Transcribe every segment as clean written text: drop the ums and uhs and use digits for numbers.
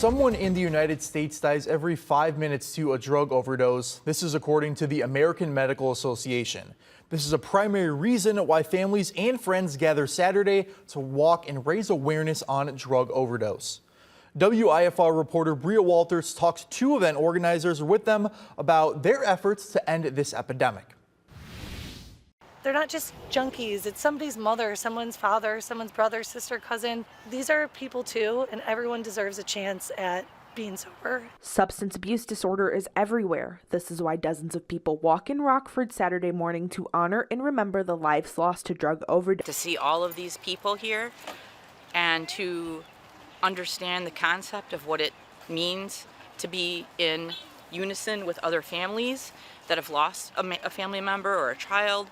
Someone in the United States dies every 5 minutes to a drug overdose. This is according to the American Medical Association. This is a primary reason why families and friends gather Saturday to walk and raise awareness on drug overdose. WIFR reporter Bria Walters talked to event organizers with them about their efforts to end this epidemic. They're not just junkies. It's somebody's mother, someone's father, someone's brother, sister, cousin. These are people too, and everyone deserves a chance at being sober. Substance abuse disorder is everywhere. This is why dozens of people walk in Rockford Saturday morning to honor and remember the lives lost to drug overdose. To see all of these people here and to understand the concept of what it means to be in unison with other families that have lost a family member or a child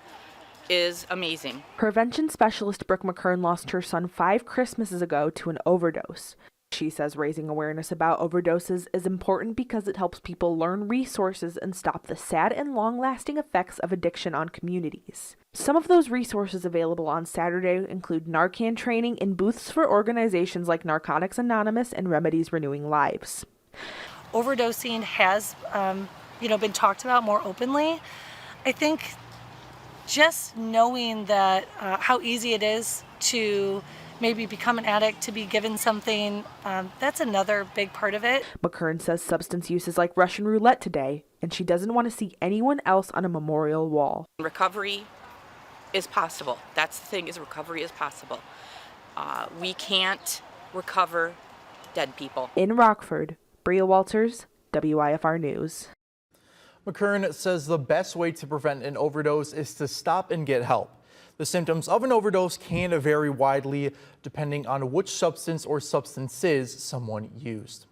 is amazing. Prevention specialist Brooke McKern lost her son 5 Christmases ago to an overdose. She says raising awareness about overdoses is important because it helps people learn resources and stop the sad and long-lasting effects of addiction on communities. Some of those resources available on Saturday include Narcan training in booths for organizations like Narcotics Anonymous and Remedies Renewing Lives. Overdosing has, been talked about more openly. I think just knowing that how easy it is to maybe become an addict, to be given something, that's another big part of it. McKern says substance use is like Russian roulette today, and she doesn't want to see anyone else on a memorial wall. Recovery is possible. That's the thing, is recovery is possible. We can't recover dead people. In Rockford, Bria Walters, WIFR News. McKern says the best way to prevent an overdose is to stop and get help. The symptoms of an overdose can vary widely depending on which substance or substances someone used.